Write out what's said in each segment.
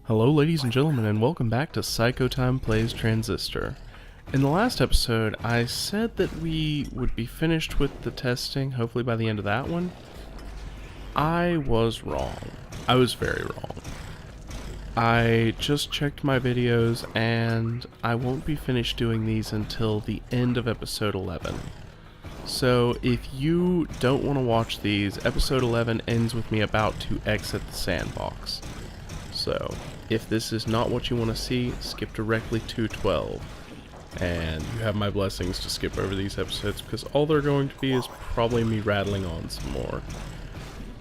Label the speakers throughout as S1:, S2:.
S1: Hello ladies and gentlemen, and welcome back to Psychotyme Plays Transistor. In the last episode, I said that we would be finished with the testing, hopefully by the end of that one. I was wrong. I was very wrong. I just checked my videos, and I won't be finished doing these until the end of episode 11. So if you don't want to watch these, episode 11 ends with me about to exit the sandbox. So, if this is not what you want to see, skip directly to 12. And you have my blessings to skip over these episodes, because all they're going to be is probably me rattling on some more.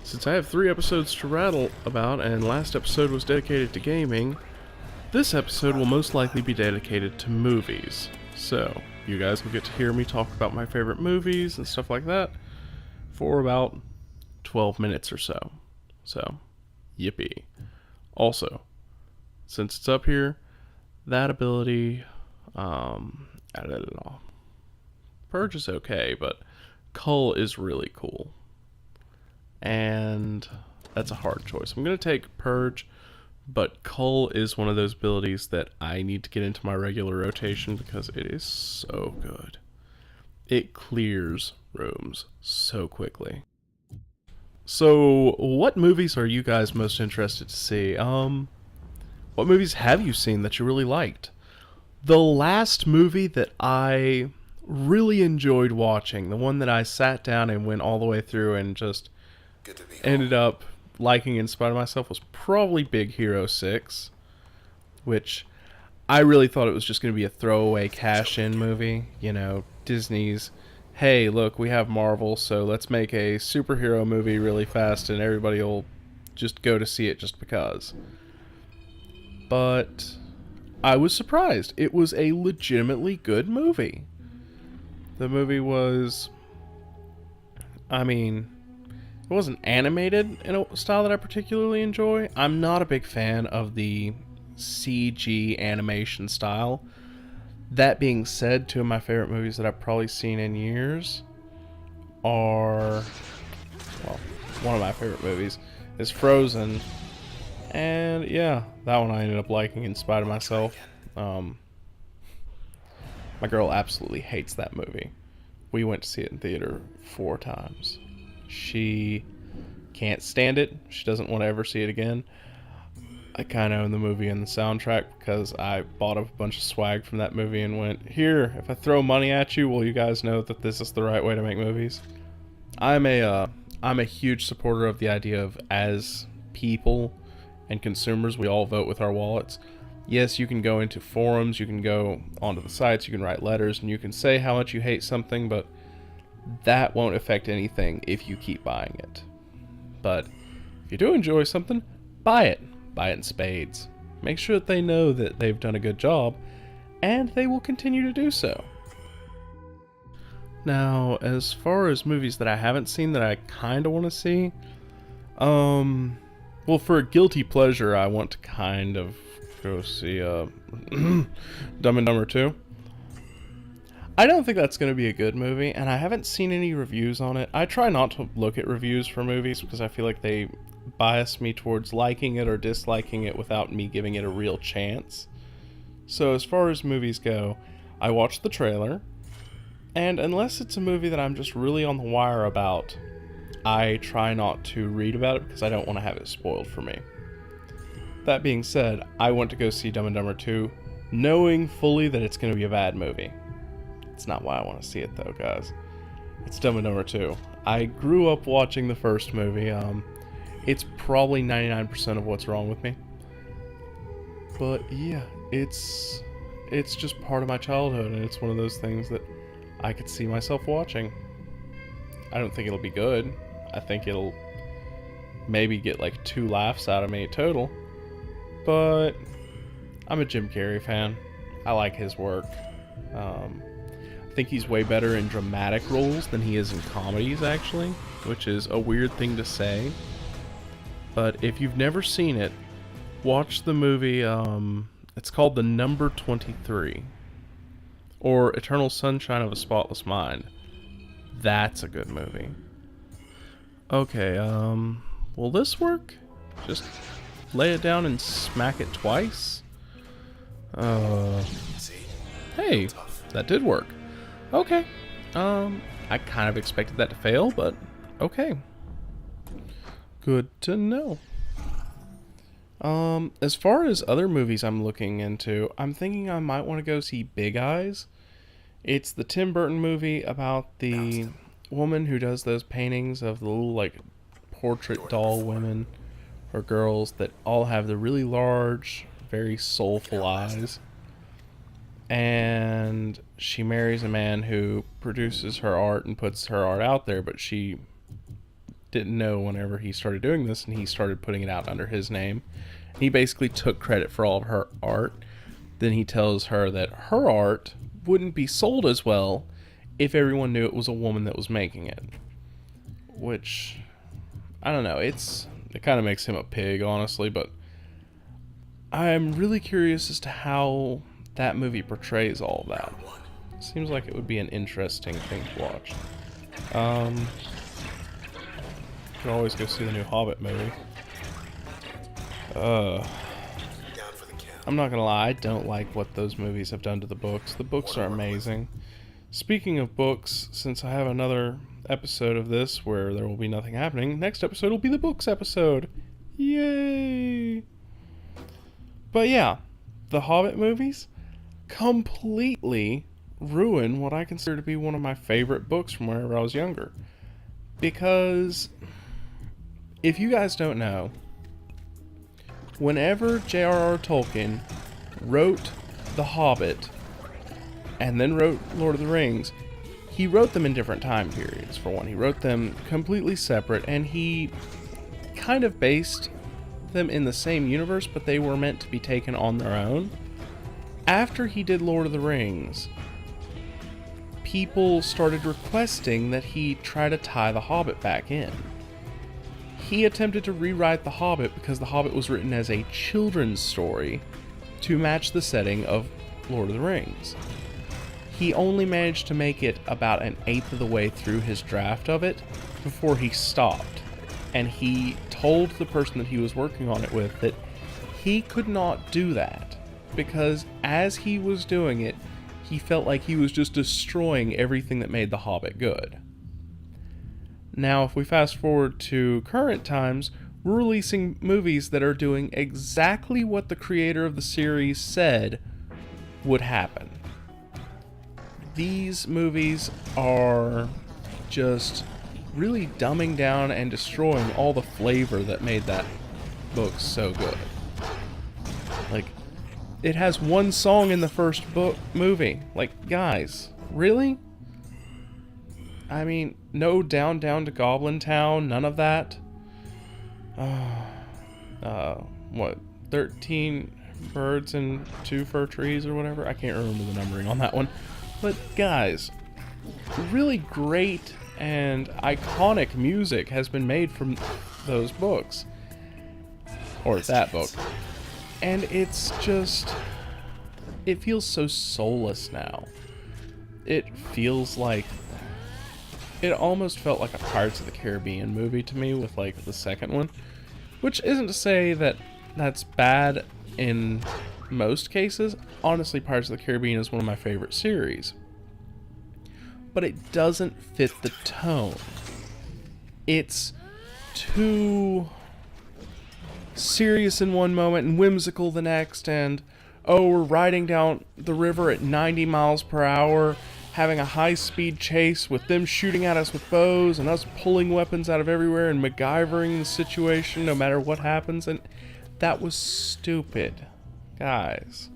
S1: Since I have 3 episodes to rattle about, and last episode was dedicated to gaming, this episode will most likely be dedicated to movies. So, you guys will get to hear me talk about my favorite movies and stuff like that for about 12 minutes or so. So, yippee. Also, since it's up here, that ability, I don't know. Purge is okay, but Cull is really cool. And that's a hard choice. I'm going to take Purge, but Cull is one of those abilities that I need to get into my regular rotation because it is so good. It clears rooms so quickly. So, what movies are you guys most interested to see? What movies have you seen that you really liked? The last movie that I really enjoyed watching, the one that I sat down and went all the way through and just ended up liking in spite of myself, was probably Big Hero 6, which I really thought it was just going to be a throwaway cash-in movie. You know, Disney's, hey, look, we have Marvel, so let's make a superhero movie really fast and everybody will just go to see it just because. But I was surprised. It was a legitimately good movie. The movie was, it wasn't animated in a style that I particularly enjoy. I'm not a big fan of the CG animation style. That being said, 2 of my favorite movies that I've probably seen in years are, well, one of my favorite movies is Frozen, and yeah, that one I ended up liking in spite of myself. My girl absolutely hates that movie. We went to see it in theater 4 times. She can't stand it. She doesn't want to ever see it again. I kind of own the movie and the soundtrack because I bought a bunch of swag from that movie and went, here, if I throw money at you, will you guys know that this is the right way to make movies? I'm a huge supporter of the idea of, as people and consumers, we all vote with our wallets. Yes, you can go into forums, you can go onto the sites, you can write letters, and you can say how much you hate something, but that won't affect anything if you keep buying it. But if you do enjoy something, buy it. Buy it in spades. Make sure that they know that they've done a good job, and they will continue to do so. Now, as far as movies that I haven't seen that I kind of want to see, well, for a guilty pleasure, I want to kind of go see Dumb and Dumber 2. I don't think that's going to be a good movie, and I haven't seen any reviews on it. I try not to look at reviews for movies because I feel like they bias me towards liking it or disliking it without me giving it a real chance. So as far as movies go, I watch the trailer, and unless it's a movie that I'm just really on the wire about, I try not to read about it because I don't want to have it spoiled for me. That being said, I went to go see Dumb and Dumber 2 knowing fully that it's going to be a bad movie. It's not why I want to see it though, guys. It's Dumb and Dumber 2. I grew up watching the first movie. It's probably 99% of what's wrong with me. But yeah, it's just part of my childhood, and it's one of those things that I could see myself watching. I don't think it'll be good. I think it'll maybe get like 2 laughs out of me total. But I'm a Jim Carrey fan. I like his work. I think he's way better in dramatic roles than he is in comedies, actually, which is a weird thing to say. But if you've never seen it, watch the movie, it's called The Number 23, or Eternal Sunshine of a Spotless Mind. That's a good movie. Okay, will this work? Just lay it down and smack it twice? Hey, that did work. Okay. I kind of expected that to fail, but okay. Good to know. As far as other movies I'm looking into, I'm thinking I might want to go see Big Eyes. It's the Tim Burton movie about the woman who does those paintings of the little, like, portrait doll women or girls that all have the really large, very soulful eyes. And she marries a man who produces her art and puts her art out there, but she didn't know whenever he started doing this, and he started putting it out under his name. He basically took credit for all of her art. Then he tells her that her art wouldn't be sold as well if everyone knew it was a woman that was making it. Which, I don't know, it kind of makes him a pig, honestly, but I'm really curious as to how that movie portrays all of that. Seems like it would be an interesting thing to watch. You can always go see the new Hobbit movie. I'm not gonna lie, I don't like what those movies have done to the books. The books are amazing. Speaking of books, since I have another episode of this where there will be nothing happening, next episode will be the books episode. Yay! But yeah, the Hobbit movies completely ruin what I consider to be one of my favorite books from whenever I was younger. Because, if you guys don't know, whenever J.R.R. Tolkien wrote The Hobbit and then wrote Lord of the Rings, he wrote them in different time periods. For one, he wrote them completely separate, and he kind of based them in the same universe, but they were meant to be taken on their own. After he did Lord of the Rings, people started requesting that he try to tie The Hobbit back in. He attempted to rewrite The Hobbit because The Hobbit was written as a children's story to match the setting of Lord of the Rings. He only managed to make it about an eighth of the way through his draft of it before he stopped. And he told the person that he was working on it with that he could not do that because as he was doing it, he felt like he was just destroying everything that made The Hobbit good. Now, if we fast forward to current times, we're releasing movies that are doing exactly what the creator of the series said would happen. These movies are just really dumbing down and destroying all the flavor that made that book so good. Like, it has one song in the first movie. Like, guys, really? I mean, no down to Goblin Town, none of that. What, 13 birds and 2 fir trees or whatever? I can't remember the numbering on that one. But guys, really great and iconic music has been made from those books. Or that book. And it's just, it feels so soulless now. It feels like, it almost felt like a Pirates of the Caribbean movie to me with like the second one. Which isn't to say that that's bad in most cases. Honestly, Pirates of the Caribbean is one of my favorite series. But it doesn't fit the tone. It's too serious in one moment and whimsical the next, and oh, we're riding down the river at 90 miles per hour, having a high-speed chase with them shooting at us with bows and us pulling weapons out of everywhere and MacGyvering the situation no matter what happens, and that was stupid. Guys,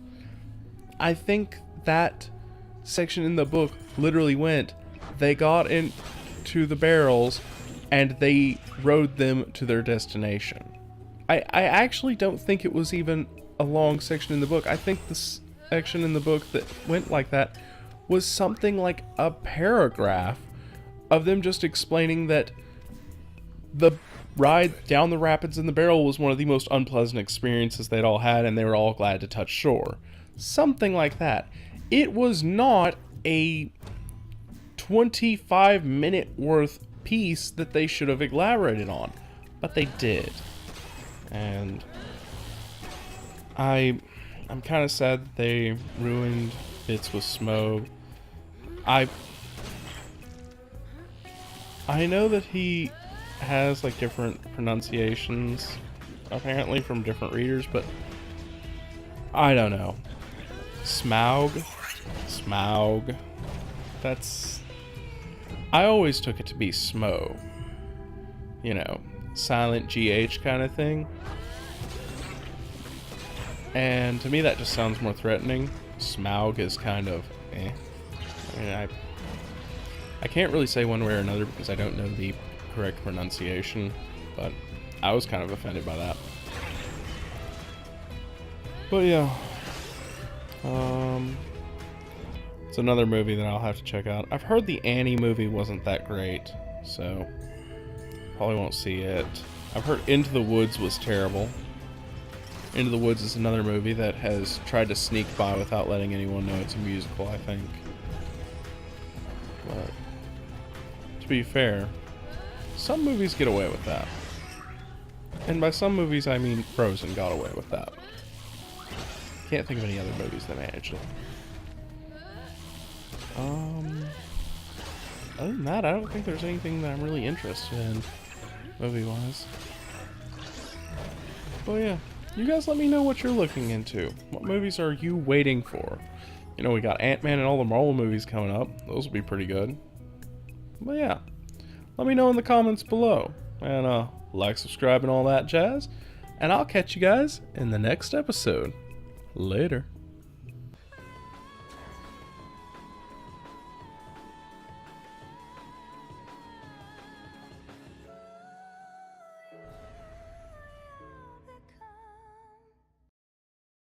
S1: I think that section in the book literally went, they got into the barrels and they rode them to their destination. I actually don't think it was even a long section in the book. I think the section in the book that went like that was something like a paragraph of them just explaining that the ride down the rapids in the barrel was one of the most unpleasant experiences they'd all had, and they were all glad to touch shore. Something like that. It was not a 25-minute worth piece that they should have elaborated on, but they did. And I'm kind of sad that they ruined bits with Smo. I know that he has like different pronunciations apparently from different readers, but I don't know. Smaug. That's, I always took it to be Smo. You know, silent GH kind of thing. And to me that just sounds more threatening. Smaug is kind of eh. I mean, I can't really say one way or another because I don't know the correct pronunciation, but I was kind of offended by that. But yeah, it's another movie that I'll have to check out. I've heard the Annie movie wasn't that great, so probably won't see it. I've heard Into the Woods was terrible. Into the Woods is another movie that has tried to sneak by without letting anyone know it's a musical, I think. But to be fair, some movies get away with that. And by some movies, I mean Frozen got away with that. Can't think of any other movies that managed it. Other than that, I don't think there's anything that I'm really interested in, movie-wise. But yeah, you guys let me know what you're looking into. What movies are you waiting for? You know, we got Ant-Man and all the Marvel movies coming up. Those will be pretty good. But yeah, let me know in the comments below. And like, subscribe, and all that jazz. And I'll catch you guys in the next episode. Later.